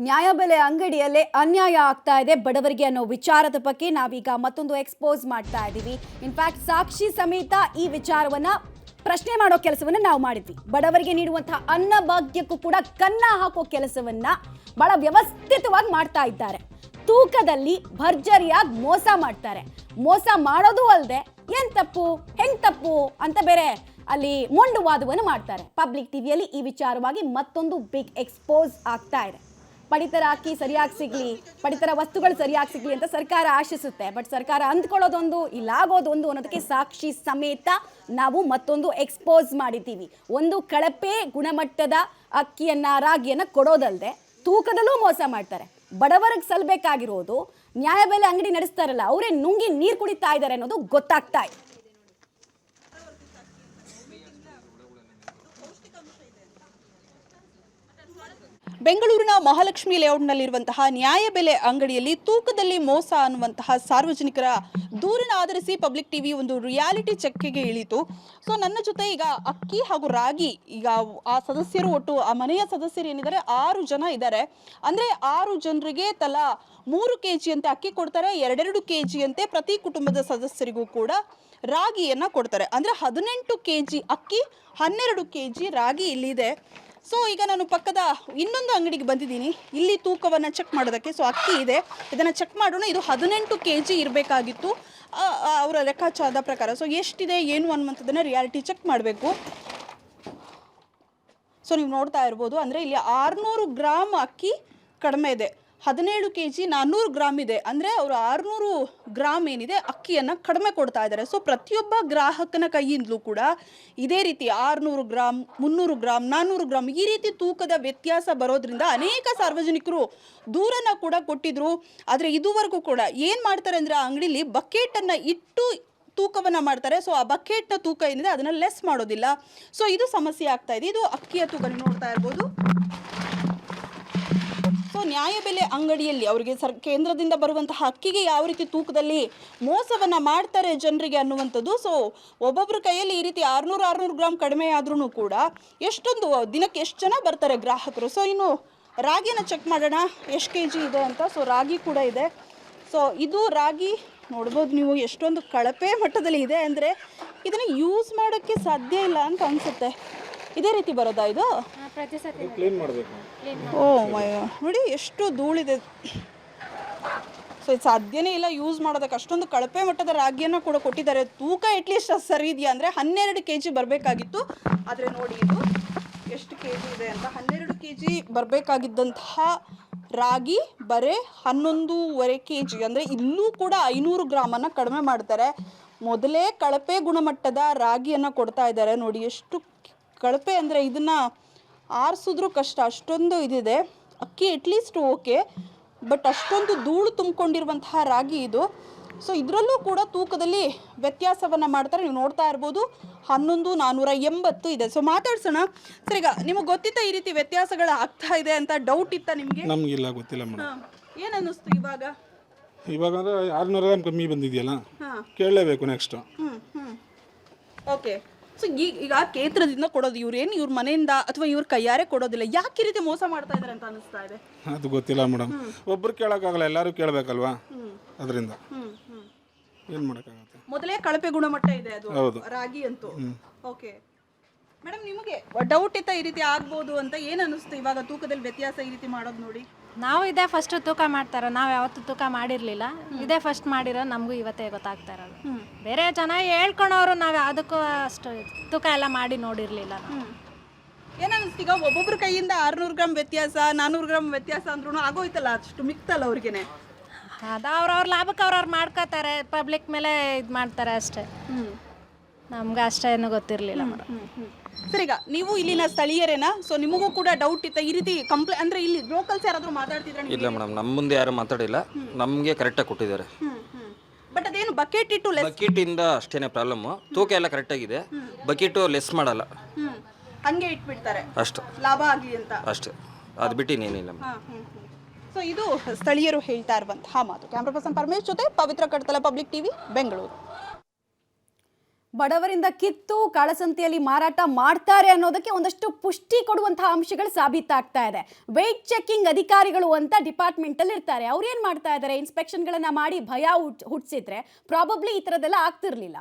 ನ್ಯಾಯಬೆಲೆ ಅಂಗಡಿಯಲ್ಲೇ ಅನ್ಯಾಯ ಆಗ್ತಾ ಇದೆ ಬಡವರಿಗೆ ಅನ್ನೋ ವಿಚಾರದ ಬಗ್ಗೆ ನಾವೀಗ ಮತ್ತೊಂದು ಎಕ್ಸ್ಪೋಸ್ ಮಾಡ್ತಾ ಇದ್ದೀವಿ. ಇನ್ಫ್ಯಾಕ್ಟ್ ಸಾಕ್ಷಿ ಸಮೇತ ಈ ವಿಚಾರವನ್ನ ಪ್ರಶ್ನೆ ಮಾಡೋ ಕೆಲಸವನ್ನ ನಾವು ಮಾಡಿದ್ವಿ. ಬಡವರಿಗೆ ನೀಡುವಂತಹ ಅನ್ನ ಭಾಗ್ಯಕ್ಕೂ ಕೂಡ ಕನ್ನ ಹಾಕೋ ಕೆಲಸವನ್ನ ಬಹಳ ವ್ಯವಸ್ಥಿತವಾಗಿ ಮಾಡ್ತಾ ಇದ್ದಾರೆ. ತೂಕದಲ್ಲಿ ಭರ್ಜರಿಯಾಗಿ ಮೋಸ ಮಾಡ್ತಾರೆ. ಮೋಸ ಮಾಡೋದು ಅಲ್ಲದೆ ಏನ್ ತಪ್ಪು ಹೆಂಗ್ ತಪ್ಪು ಅಂತ ಬೇರೆ ಅಲ್ಲಿ ಮೊಂಡುವಾದವನ್ನು ಮಾಡ್ತಾರೆ. ಪಬ್ಲಿಕ್ ಟಿವಿಯಲ್ಲಿ ಈ ವಿಚಾರವಾಗಿ ಮತ್ತೊಂದು ಬಿಗ್ ಎಕ್ಸ್ಪೋಸ್ ಆಗ್ತಾ ಇದೆ. ಪಡಿತರ ಅಕ್ಕಿ ಸರಿಯಾಗಿ ಸಿಗ್ಲಿ, ಪಡಿತರ ವಸ್ತುಗಳು ಸರಿಯಾಗಿ ಸಿಗ್ಲಿ ಅಂತ ಸರ್ಕಾರ ಆಶಿಸುತ್ತೆ. ಬಟ್ ಸರ್ಕಾರ ಅಂದ್ಕೊಳ್ಳೋದೊಂದು, ಇಲ್ಲಾಗೋದೊಂದು ಅನ್ನೋದಕ್ಕೆ ಸಾಕ್ಷಿ ಸಮೇತ ನಾವು ಮತ್ತೊಂದು ಎಕ್ಸ್ಪೋಸ್ ಮಾಡಿದ್ದೀವಿ. ಒಂದು ಕಳಪೆ ಗುಣಮಟ್ಟದ ಅಕ್ಕಿಯನ್ನ ರಾಗಿಯನ್ನ ಕೊಡೋದಲ್ಲದೆ ತೂಕದಲ್ಲೂ ಮೋಸ ಮಾಡ್ತಾರೆ. ಬಡವರಿಗೆ ಸಲ್ಲಬೇಕಾಗಿರೋದು ನ್ಯಾಯಬೆಲೆ ಅಂಗಡಿ ನಡೆಸ್ತಾರಲ್ಲ, ಅವರೇ ನುಂಗಿ ನೀರು ಕುಡಿತಾ ಇದ್ದಾರೆ ಅನ್ನೋದು ಗೊತ್ತಾಗ್ತಾ ಇದೆ. ಬೆಂಗಳೂರಿನ ಮಹಾಲಕ್ಷ್ಮಿ ಲೇಔಟ್ನಲ್ಲಿರುವಂತಹ ನ್ಯಾಯಬೆಲೆ ಅಂಗಡಿಯಲ್ಲಿ ತೂಕದಲ್ಲಿ ಮೋಸ ಅನ್ನುವಂತಹ ಸಾರ್ವಜನಿಕರ ದೂರನ್ನು ಆಧರಿಸಿ ಪಬ್ಲಿಕ್ ಟಿವಿ ಒಂದು ರಿಯಾಲಿಟಿ ಚೆಕ್ಗೆ ಇಳಿತು. ಸೊ ನನ್ನ ಜೊತೆ ಈಗ ಅಕ್ಕಿ ಹಾಗೂ ರಾಗಿ, ಈಗ ಆ ಸದಸ್ಯರು ಒಟ್ಟು ಆ ಮನೆಯ ಸದಸ್ಯರು ಏನಿದ್ದಾರೆ 6 ಜನ ಇದ್ದಾರೆ. ಅಂದರೆ 6 ಜನರಿಗೆ ತಲಾ 3 kg ಅಂತೆ ಅಕ್ಕಿ ಕೊಡ್ತಾರೆ, 2 kg ಅಂತೆ ಪ್ರತಿ ಕುಟುಂಬದ ಸದಸ್ಯರಿಗೂ ಕೂಡ ರಾಗಿಯನ್ನು ಕೊಡ್ತಾರೆ. ಅಂದರೆ 18 kg ಅಕ್ಕಿ, 12 kg ರಾಗಿ ಇಲ್ಲಿದೆ. ಸೊ ಈಗ ನಾನು ಪಕ್ಕದ ಇನ್ನೊಂದು ಅಂಗಡಿಗೆ ಬಂದಿದ್ದೀನಿ, ಇಲ್ಲಿ ತೂಕವನ್ನು ಚೆಕ್ ಮಾಡೋದಕ್ಕೆ. ಸೊ ಅಕ್ಕಿ ಇದೆ, ಇದನ್ನು ಚೆಕ್ ಮಾಡೋಣ. ಇದು 18 kg ಇರಬೇಕಾಗಿತ್ತು ಅವರ ಲೆಕ್ಕಾಚಾರದ ಪ್ರಕಾರ. ಸೊ ಎಷ್ಟಿದೆ ಏನು ಅನ್ನುವಂಥದ್ದನ್ನು ರಿಯಾಲಿಟಿ ಚೆಕ್ ಮಾಡಬೇಕು. ಸೊ ನೀವು ನೋಡ್ತಾ ಇರ್ಬೋದು, ಅಂದರೆ ಇಲ್ಲಿ 600 ಗ್ರಾಮ್ ಅಕ್ಕಿ ಕಡಿಮೆ ಇದೆ, 17 kg 400 ಗ್ರಾಮ್ ಇದೆ. ಅಂದರೆ ಅವರು 600 ಗ್ರಾಮ್ ಏನಿದೆ ಅಕ್ಕಿಯನ್ನು ಕಡಿಮೆ ಕೊಡ್ತಾ ಇದ್ದಾರೆ. ಸೊ ಪ್ರತಿಯೊಬ್ಬ ಗ್ರಾಹಕನ ಕೈಯಿಂದಲೂ ಕೂಡ ಇದೇ ರೀತಿ 600 ಗ್ರಾಮ್, 300 ಗ್ರಾಮ್, 400 ಗ್ರಾಮ್ ಈ ರೀತಿ ತೂಕದ ವ್ಯತ್ಯಾಸ ಬರೋದ್ರಿಂದ ಅನೇಕ ಸಾರ್ವಜನಿಕರು ದೂರನ್ನು ಕೂಡ ಕೊಟ್ಟಿದ್ರು. ಆದರೆ ಇದುವರೆಗೂ ಕೂಡ ಏನು ಮಾಡ್ತಾರೆ ಅಂದರೆ ಆ ಅಂಗಡಿಲಿ ಬಕೆಟನ್ನು ಇಟ್ಟು ತೂಕವನ್ನು ಮಾಡ್ತಾರೆ. ಸೊ ಆ ಬಕೆಟ್ನ ತೂಕ ಏನಿದೆ ಅದನ್ನು ಲೆಸ್ ಮಾಡೋದಿಲ್ಲ. ಸೊ ಇದು ಸಮಸ್ಯೆ ಆಗ್ತಾ ಇದೆ. ಇದು ಅಕ್ಕಿಯ ತೂಕ ನೋಡ್ತಾ ಇರ್ಬೋದು. ಸೊ ನ್ಯಾಯಬೆಲೆ ಅಂಗಡಿಯಲ್ಲಿ ಅವರಿಗೆ ಕೇಂದ್ರದಿಂದ ಬರುವಂತಹ ಅಕ್ಕಿಗೆ ಯಾವ ರೀತಿ ತೂಕದಲ್ಲಿ ಮೋಸವನ್ನು ಮಾಡ್ತಾರೆ ಜನರಿಗೆ ಅನ್ನುವಂಥದ್ದು. ಸೊ ಒಬ್ಬೊಬ್ಬರ ಕೈಯಲ್ಲಿ ಈ ರೀತಿ 600 ಗ್ರಾಮ್ ಕಡಿಮೆ ಆದ್ರೂ ಕೂಡ ಎಷ್ಟೊಂದು ದಿನಕ್ಕೆ ಎಷ್ಟು ಜನ ಬರ್ತಾರೆ ಗ್ರಾಹಕರು. ಸೊ ಇನ್ನು ರಾಗಿಯನ್ನು ಚೆಕ್ ಮಾಡೋಣ ಎಷ್ಟು kg ಇದೆ ಅಂತ. ಸೊ ರಾಗಿ ಕೂಡ ಇದೆ. ಸೊ ಇದು ರಾಗಿ ನೋಡ್ಬೋದು ನೀವು, ಎಷ್ಟೊಂದು ಕಳಪೆ ಮಟ್ಟದಲ್ಲಿ ಇದೆ. ಅಂದರೆ ಇದನ್ನು ಯೂಸ್ ಮಾಡೋಕ್ಕೆ ಸಾಧ್ಯ ಇಲ್ಲ ಅಂತ ಅನಿಸುತ್ತೆ. ಇದೇ ರೀತಿ ಬರೋದಾ ಇದು? ಕ್ಲೀನ್ ಮಾಡಬೇಕು. ಓ ಮೈ, ನೋಡಿ ಎಷ್ಟು ಧೂಳಿದೆ. ಸೊ ಇದು ಸಾಧ್ಯನೇ ಇಲ್ಲ ಯೂಸ್ ಮಾಡೋದಕ್ಕೆ. ಅಷ್ಟೊಂದು ಕಳಪೆ ಮಟ್ಟದ ರಾಗಿಯನ್ನು ಕೂಡ ಕೊಟ್ಟಿದ್ದಾರೆ. ತೂಕ ಎಟ್ಲೀಸ್ಟ್ ಅದು ಸರಿ ಇದೆಯಾ ಅಂದರೆ 12 kg ಬರಬೇಕಾಗಿತ್ತು. ಆದರೆ ನೋಡಿ ಇದು ಎಷ್ಟು kg ಇದೆ ಅಂತ. 12 kg ಬರಬೇಕಾಗಿದ್ದಂತಹ ರಾಗಿ ಬರೀ 11.5 kg. ಅಂದರೆ ಇಲ್ಲೂ ಕೂಡ 500 ಗ್ರಾಮನ್ನು ಕಡಿಮೆ ಮಾಡ್ತಾರೆ. ಮೊದಲೇ ಕಳಪೆ ಗುಣಮಟ್ಟದ ರಾಗಿಯನ್ನು ಕೊಡ್ತಾ ಇದ್ದಾರೆ. ನೋಡಿ ಎಷ್ಟು ಕಳಪೆ ಅಂದರೆ ಇದನ್ನು ಆರಿಸಿದ್ರೂ ಕಷ್ಟ, ಅಷ್ಟೊಂದು ಇದಿದೆ. ಅಕ್ಕಿ ಅಟ್ಲೀಸ್ಟ್ ಓಕೆ, ಬಟ್ ಅಷ್ಟೊಂದು ಧೂಳು ತುಂಬಿಕೊಂಡಿರುವಂತಹ ರಾಗಿ ಇದು. ಸೊ ಇದರಲ್ಲೂ ಕೂಡ ತೂಕದಲ್ಲಿ ವ್ಯತ್ಯಾಸವನ್ನು ಮಾಡ್ತಾರೆ. ನೀವು ನೋಡ್ತಾ ಇರ್ಬೋದು 11,480 ಇದೆ. ಸೊ ಮಾತಾಡ್ಸೋಣ ಸರ್. ಈಗ ನಿಮಗೆ ಗೊತ್ತಿತ್ತ ಈ ರೀತಿ ವ್ಯತ್ಯಾಸಗಳು ಆಗ್ತಾ ಇದೆ ಅಂತ ಡೌಟ್ ಇತ್ತ ನಿಮಗೆ? ನಮಗಿಲ್ಲ, ಗೊತ್ತಿಲ್ಲ ಮೇಡಮ್. ಏನು ಅನ್ನಿಸ್ತು ಇವಾಗ? ಇವಾಗ ಅಂದರೆ 600 ಗ್ರಾಮ್ ಕಮ್ಮಿ ಬಂದಿದೆಯಲ್ಲ, ಕೇಳಲೇಬೇಕು ನೆಕ್ಸ್ಟ್. ಓಕೆ. ಸೊ ಈಗ ಕೇಂದ್ರದಿಂದ ಕೊಡೋದು ಇವ್ರ ಮನೆಯಿಂದ ಅಥವಾ ಇವ್ರ ಕೈಯಾರೆ ಕೊಡೋದಿಲ್ಲ. ಯಾಕೆ ಈ ರೀತಿ ಮೋಸ ಮಾಡ್ತಾ ಇದ್ದಾರೆ ಅಂತ ಅನಿಸ್ತಾ ಇದೆ? ಅದು ಗೊತ್ತಿಲ್ಲ ಮೇಡಮ್. ಒಬ್ಬರು ಕೇಳೋಕ್ಕಾಗಲ್ಲ, ಎಲ್ಲರೂ ಕೇಳಬೇಕಲ್ವಾ, ಅದರಿಂದ ಏನು ಮಾಡೋಕ್ಕಾಗುತ್ತೆ. ಮೊದಲೇ ಕಳಪೆ ಗುಣಮಟ್ಟ ಇದೆ ಅದು. ಹೌದು, ರಾಗಿ ಅಂತೂ. ಓಕೆ ಮೇಡಮ್, ನಿಮಗೆ ಡೌಟ್ ಇತ್ತ ಈ ರೀತಿ ಆಗ್ಬೋದು ಅಂತ? ಏನು ಅನ್ನಿಸ್ತು ಇವಾಗ ತೂಕದಲ್ಲಿ ವ್ಯತ್ಯಾಸ ಈ ರೀತಿ ಮಾಡೋದು ನೋಡಿ? ನಾವು ಇದೇ ಫಸ್ಟ್ ತೂಕ ಮಾಡ್ತಾರ, ನಾವು ಯಾವತ್ತೂ ತೂಕ ಮಾಡಿರಲಿಲ್ಲ. ಇದೇ ಫಸ್ಟ್ ಮಾಡಿರೋ, ನಮಗೂ ಇವತ್ತೇ ಗೊತ್ತಾಗ್ತಾ ಇರೋದು. ಬೇರೆ ಜನ ಹೇಳ್ಕೊಳೋರು, ನಾವು ಅದಕ್ಕೂ ಅಷ್ಟು ತೂಕ ಎಲ್ಲ ಮಾಡಿ ನೋಡಿರಲಿಲ್ಲ. ಏನನ್ನಿಸ್ತು ಈಗ ಒಬ್ಬೊಬ್ರ ಕೈಯಿಂದ 600 ಗ್ರಾಮ್ ವ್ಯತ್ಯಾಸ, 400 ಗ್ರಾಮ್ ವ್ಯತ್ಯಾಸ ಅಂದ್ರೂ ಆಗೋಯ್ತಲ್ಲ, ಅಷ್ಟು ಮಿಕ್ತಲ್ಲ ಅವ್ರಿಗೇನೆ. ಅದು ಅವ್ರವ್ರ ಲಾಭಕ್ಕೆ ಅವ್ರವ್ರು ಮಾಡ್ಕೋತಾರೆ, ಪಬ್ಲಿಕ್ ಮೇಲೆ ಇದು ಮಾಡ್ತಾರೆ ಅಷ್ಟೇ. ನಮ್ಗೆ ಅಷ್ಟೇನು ಗೊತ್ತಿರಲಿಲ್ಲ ಮೇಡಮ್. ಸರ್, ಈಗ ನೀವು ಇಲ್ಲಿನ ಸ್ಥಳೀಯರೇನಾ? ಸೊ ನಿಮಗೂ ಕೂಡ ಡೌಟ್ ಇತ್ತ ಈ ರೀತಿ ಅಂದರೆ ಇಲ್ಲಿ ಲೋಕಲ್ಸ್ ಯಾರಾದರೂ ಮಾತಾಡ್ತಿದ್ರೆ? ಇಲ್ಲ ಮೇಡಮ್, ನಮ್ಮ ಮುಂದೆ ಯಾರು ಮಾತಾಡಿಲ್ಲ, ನಮಗೆ ಕರೆಕ್ಟಾಗಿ ಕೊಟ್ಟಿದ್ದಾರೆ. ಬಟ್ ಅದೇನು ಬಕೆಟ್ ಇಟ್ಟು ಬಕೆಟಿಂದ ಅಷ್ಟೇನೆ ಪ್ರಾಬ್ಲಮ್ಮು. ತೂಕ ಎಲ್ಲ ಕರೆಕ್ಟಾಗಿದೆ, ಬಕೆಟು ಲೆಸ್ ಮಾಡಲ್ಲ, ಹಂಗೆ ಇಟ್ಬಿಡ್ತಾರೆ ಅಷ್ಟು ಲಾಭ ಆಗಲಿ ಅಂತ ಅಷ್ಟೇ. ಅದು ಬಿಟ್ಟು ಇನ್ನೇನಿಲ್ಲ. ಸೊ ಇದು ಸ್ಥಳೀಯರು ಹೇಳ್ತಾ ಇರುವಂತಹ ಮಾತು. ಕ್ಯಾಮ್ರಾ ಪರ್ಸನ್ ಪರಮೇಶ್ ಜೊತೆ ಪವಿತ್ರ ಕಡ್ತಲ, ಪಬ್ಲಿಕ್ ಟಿವಿ, ಬೆಂಗಳೂರು. ಬಡವರಿಂದ ಕಿತ್ತು ಕಾಳಸಂತೆಯಲ್ಲಿ ಮಾರಾಟ ಮಾಡ್ತಾರೆ ಅನ್ನೋದಕ್ಕೆ ಒಂದಷ್ಟು ಪುಷ್ಟಿ ಕೊಡುವಂತಹ ಅಂಶಗಳು ಸಾಬೀತಾಗ್ತಾ ಇದೆ. ವೆಯ್ಟ್ ಚೆಕಿಂಗ್ ಅಧಿಕಾರಿಗಳು ಅಂತ ಡಿಪಾರ್ಟ್ಮೆಂಟ್ ಅಲ್ಲಿ ಇರ್ತಾರೆ. ಅವ್ರು ಏನ್ ಮಾಡ್ತಾ ಇದ್ದಾರೆ, ಇನ್ಸ್ಪೆಕ್ಷನ್ಗಳನ್ನ ಮಾಡಿ ಭಯ ಹುಟ್ಟಿಸಿದ್ರೆ ಪ್ರಾಬಬ್ಲಿ ಈ ಥರದ್ದೆಲ್ಲ ಆಗ್ತಿರ್ಲಿಲ್ಲ.